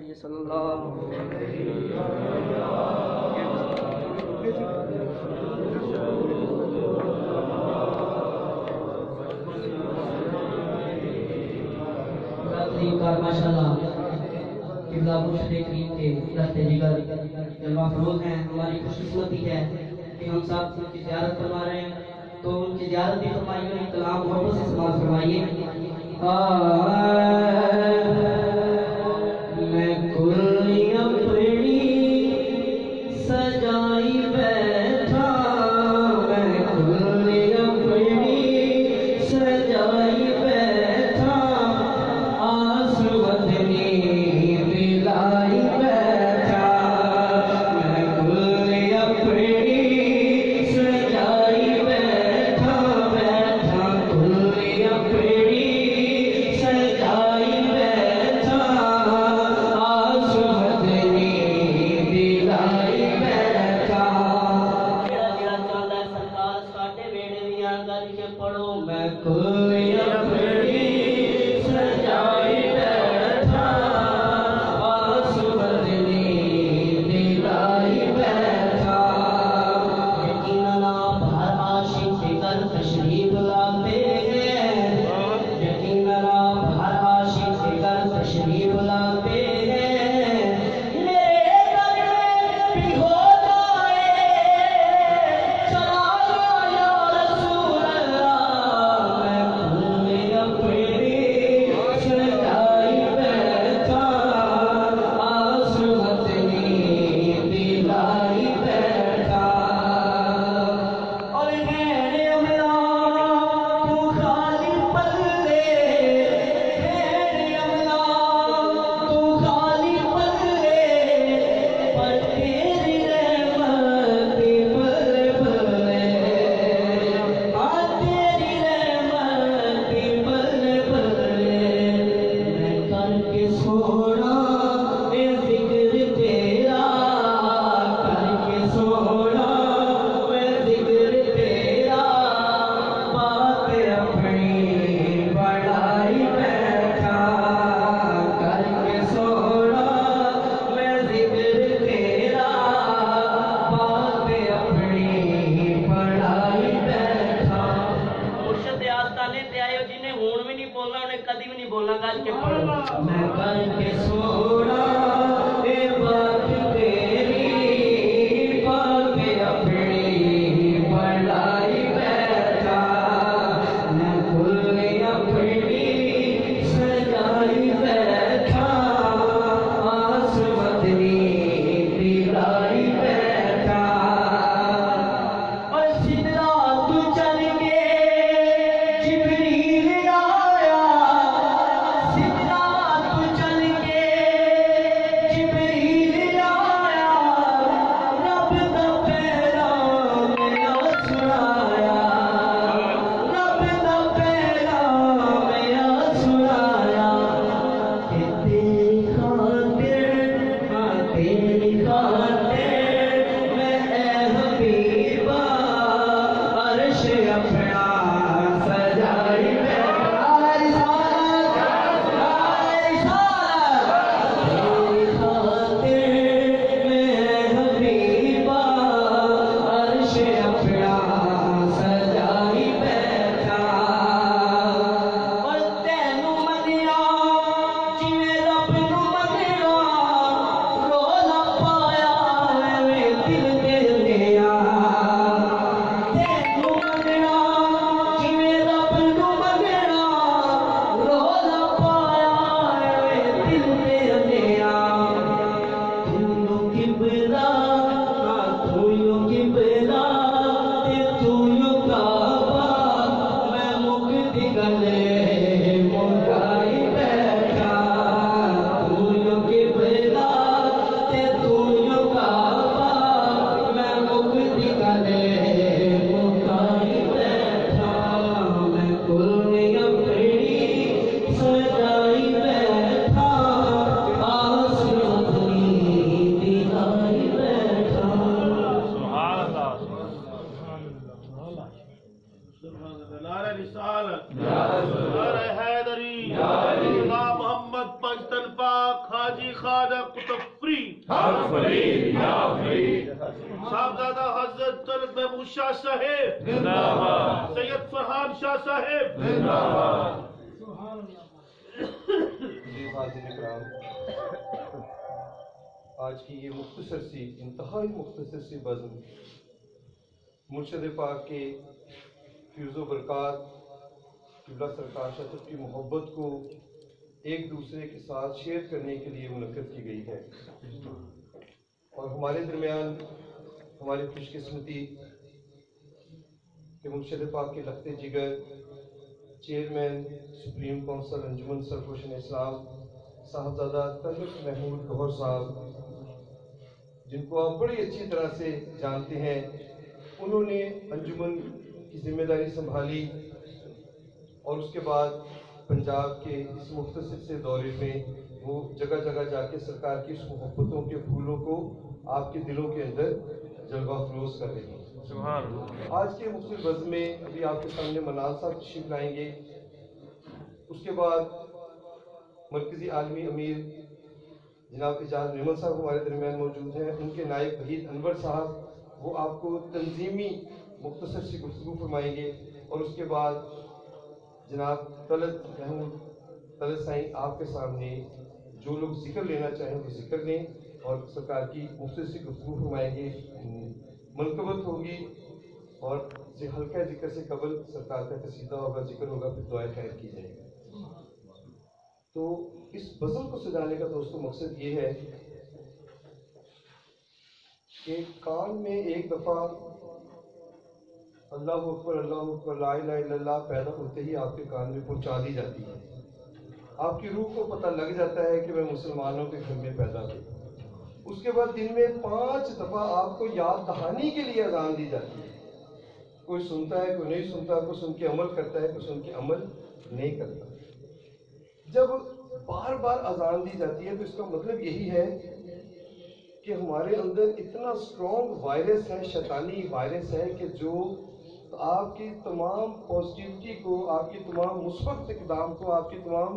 پڑھیے صلی اللہ ماشاءاللہ قبلہ مرشد کریم کے دست جگر جلوہ فروز ہیں. ہماری خوش قسمتی ہے کہ ہم سب ان کی زیارت فرما رہے ہیں, تو ان کی زیارت بھی فرمائیے اور کلام محبت سے سماعت فرمائیے. میں کوئی اپنی سجائی بیٹھا, میں کوئی اپنی سجائی بیٹھا, آس وطنی دلائی بیٹھا, میں کوئی اپنی سجائی بیٹھا, بیٹھا کوئی اپنی سجائی بیٹھا, آس وطنی دلائی بیٹھا. جڑا جڑا چلدا ہے سرکار ساڈے ویڑے دیاں گل کے پڑھو, میں کوئی اپنی سجائی بیٹھا, آس وطنی دلائی بیٹھا. یقیناً آپ ہر عاشق کے گھر تشریف لاتے ہیں, یقیناً آپ ہر عاشق کے گھر تشریف لاتے ہیں. میرے گھر میں بھی ہو جائے چلا یا رسول اللہ, میں اپنی سجائی بیٹھا, آس وطنی دلائی بیٹھا. اور خیر املا تو خالی پلے, خیر املا تو خالی پلے, پر تیری رحمت پلے پلے, تیری رحمت پلے پلے. میں کر کے سونا اے ذکر تیرا, کر کے سونا اے ذکر تیرا, بات اپنی بڑائی بیٹھا, کر کے سونا میں ذکر تیرا, بات اپنی بڑائی بیٹھا. مرشد آستانے تے آئے ہو جنہیں ہون بھی نہیں بولنا, انہیں کدی بھی نہیں بولنا, گل کے پڑھو. میں کر کے سونا اے بات تیری, بات اپنی بڑائی بیٹھا, میں کل اپنی سجائی بیٹھا, آس وطنی دلائی بیٹھا. اور سدرات چل کے جبریل آیا, سدرات چل کے جبریل آیا, رب دا پیغام میرا سنایا, رب دا پیغام میرا سنایا, کہ تیری خاطر, ہاں تیری خاطر میں اے حبیبا عرش اپنا سجائی بیٹھا. رسالت تیری خاطر میں اے حبیبا عرش اپنا سجائی بیٹھا. اور تینوں منیا جویں رب نوں مننا, رولا پایا ایویں دل دے لیا. تینوں مننا جویں رب نوں مننا, رولا پایا ایویں دل دے لیا. تو قبلہ, تو قبلہ تے تو کعبہ, میں مکدی گلے مکائی بیٹھا. تو قبلہ تے تو کعبہ, میں مکدی گلے مکائی بیٹھا. میں کل اپنی سجائی بیٹھا, آس وطنی دلائی بیٹھا. سبحان اللہ, سبحان اللہ. نعرہ رسالت, نعرہ حیدری, خدا محمد پنجتن پاک حاجی खादा कुतुब फरीद साहबजादा हजरत तलत महमूद शाह साहेब जिंदाबाद, सैयद फरहान शाह साहेब जिंदाबाद। आज की ये मुख्तसर सी, इंतहाई मुख्तसर सी बज़्म मुर्शद पाक के फ्यूज़ बरक़ात, क़िबला सरकार शाह की मोहब्बत को एक दूसरे के साथ शेयर करने के लिए मुनक़्क़द की गई है। और हमारे दरमियान हमारी खुशकिस्मती कि मुर्शद पाक के लख्ते जिगर चेयरमैन सुप्रीम काउंसिल अंजुमन सरफरोशन इस्लाम साहबजादा तलत महमूद गौहर साहब, जिनको आप बड़ी अच्छी तरह से जानते हैं, उन्होंने अंजुमन की जिम्मेदारी संभाली और उसके बाद पंजाब के इस मुख्तसर से दौरे में वो जगह जगह जाके सरकार की उस मोहब्बतों के फूलों को आपके दिलों के अंदर जलवा फरोज कर रही हैं। आज के मुख्तलिफ बज़्म में अभी आपके सामने मनाल साहब तशरीफ लाएंगे। उसके बाद मरकज़ी आलमी अमीर जनाब इजाज़ मेमन साहब हमारे दरमियान मौजूद हैं। उनके नायब वहीद अनवर साहब वो आपको तंजीमी मुख्तसर से गुफ्तगू फरमाएंगे। और उसके बाद जनाब तलत महमूद तलत साईं आपके सामने जो लोग जिक्र लेना चाहें वो जिक्र लें और सरकार की मुख्तसर से गुफ्तगू फरमाएंगे। मनकबत होगी और हल्का जिक्र से कबल सरकार का कसीदा होगा, जिक्र होगा, फिर दुआ खैर की जाएगी। तो इस बज़्म को सजाने का दोस्तों मकसद ये है कि कान में एक दफ़ा अल्लाह अकबर ला इलाहा इल्लल्लाह पैदा होते ही आपके कान में पहुंचा दी जाती है। आपकी रूह को पता लग जाता है कि मैं मुसलमानों के घर में पैदा हुई। उसके बाद दिन में 5 दफ़ा आपको याद दहानी के लिए अज़ान दी जाती है। कोई सुनता है, कोई नहीं सुनता, कोई सुन के अमल करता है, कोई सुन के अमल नहीं करता। जब बार बार अज़ान दी जाती है तो इसका मतलब यही है कि हमारे अंदर इतना स्ट्रॉन्ग वायरस है, शैतानी वायरस है कि जो आपकी तमाम पॉजिटिविटी को, आपकी तमाम मुस्बत इक़दाम को, आपकी तमाम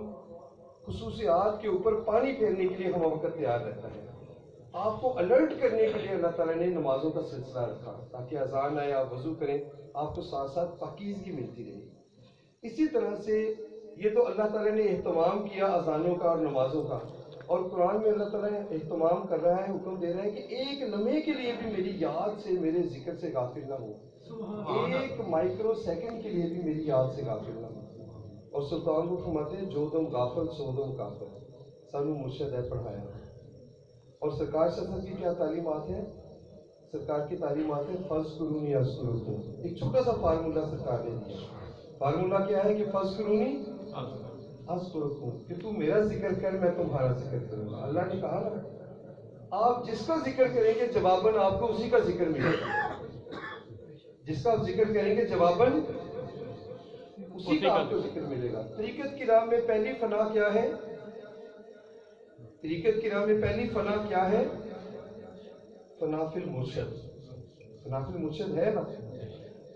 खुसूसियात के ऊपर पानी फेरने के लिए हम वक्त तैयार रहता है। आपको अलर्ट करने के लिए अल्लाह ताला ने नमाजों का सिलसिला रखा ताकि अज़ान आए, आप वज़ू करें, आपको साथ साथ पाकीज़गी मिलती रहे। इसी तरह से ये तो अल्लाह ताला ने एहतमाम किया अज़ानों का और नमाजों का, और कुरान में अल्लाह ताला एहतमाम कर रहा है, हुक्म दे रहा है कि एक लम्हे के लिए भी मेरी याद से, मेरे जिक्र से गाफिल ना हो, एक माइक्रो सेकंड के लिए भी मेरी याद से गाफिल ना हो। और सुल्तान को फरमाते हैं जो दम गाफिल सो दम काफिल, सानू मुर्शद है पढ़ाया। और सरकार शासन की क्या तालीमात है? सरकार की तालीमात है फज़्कुरूनी अज़्कुरुकुम। एक छोटा सा फार्मूला सरकार ने दिया। फार्मूला क्या है कि फज़्कुरूनी अज़्कुरुकुम, कि तू मेरा जिक्र कर, मैं तुम्हारा जिक्र करूंगा। अल्लाह ने कहा ना, आप जिसका जिक्र करेंगे जवाबन आपको उसी का जिक्र मिलेगा। जिसका आप जिक्र करेंगे जवाबन उसी का आपको जिक्र मिलेगा। तरीक़त की राह में पहली फना क्या है? तरीक़त की राह में पहली फना क्या है? फनाफिल मुर्शद। फनाफिल मुर्शद है ना।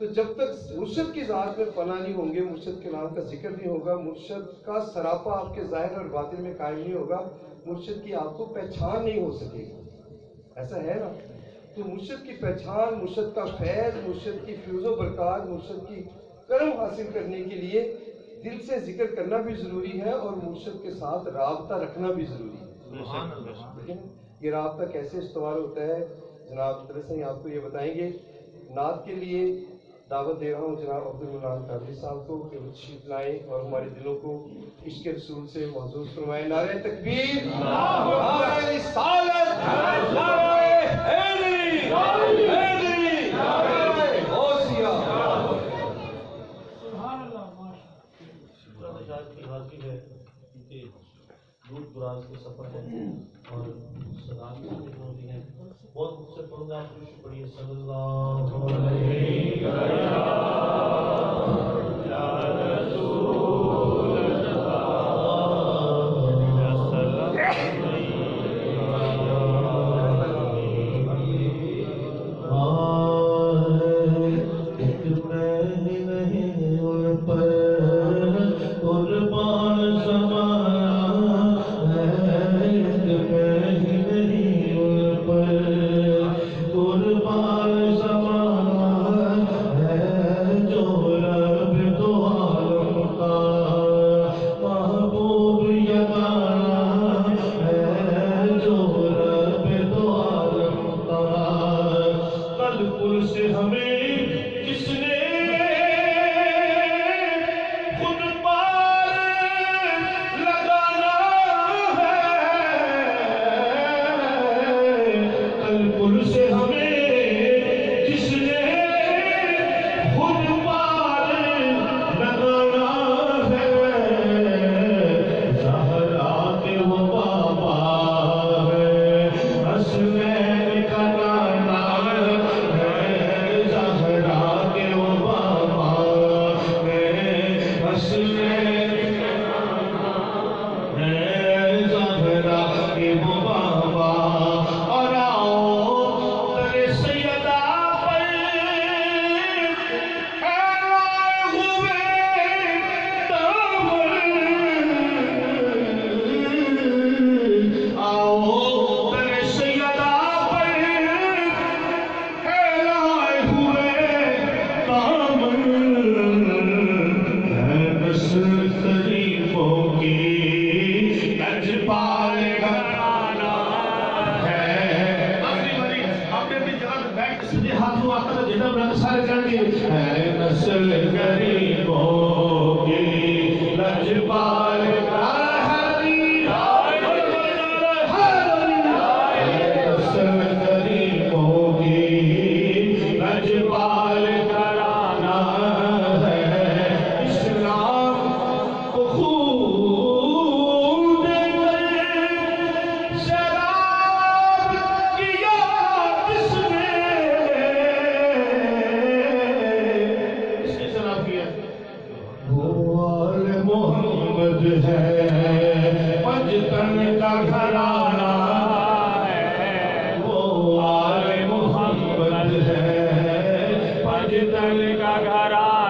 तो जब तक मुर्शद की ज़ात में फना नहीं होंगे, मुर्शद के नाम का जिक्र नहीं होगा, मुर्शद का सरापा आपके ज़ाहिर और बातिन में कायम नहीं होगा, मुर्शद की आपको पहचान नहीं हो सकेगी। ऐसा है ना। तो मुर्शद की पहचान, मुर्शद का फैज़, मुर्शद की फ्यूज़ो बरक़ात, मुर्शद की करम हासिल करने के लिए दिल से जिक्र करना भी ज़रूरी है और मुर्शद के साथ राबता रखना भी ज़रूरी है। ये राबता कैसे इस्तेमाल होता है जनाब तलत साईं आपको ये बताएंगे। नात के लिए दावत दे रहा हूँ जनाब अब्दुल मुनान कादरी साहब को कि वो तशरीफ लाएं और हमारे दिलों को इश्क़ रसूल से महज़ूज़ फरमाएं। नारे तकबीर, नारे रिसालत, नारे हैदरी, हैदरी, नारे गौसिया। हाजिर है कि दूर दराज के सफ़र है और सलाम भी हैं। बहुत मुझसे पढ़ूंगा, आप पढ़िए सल्लल्लाहु अलैहि कुर्बान समा है है नस्ल गरीबों की लजपाल का नस्ल गरीबों की लजपाल कराना है इस्लाम को खून देकर शराब किया किसने वो आल मोहम्मद है पंजतन का घराना है वो आल मोहम्मद है पंजतन का घराना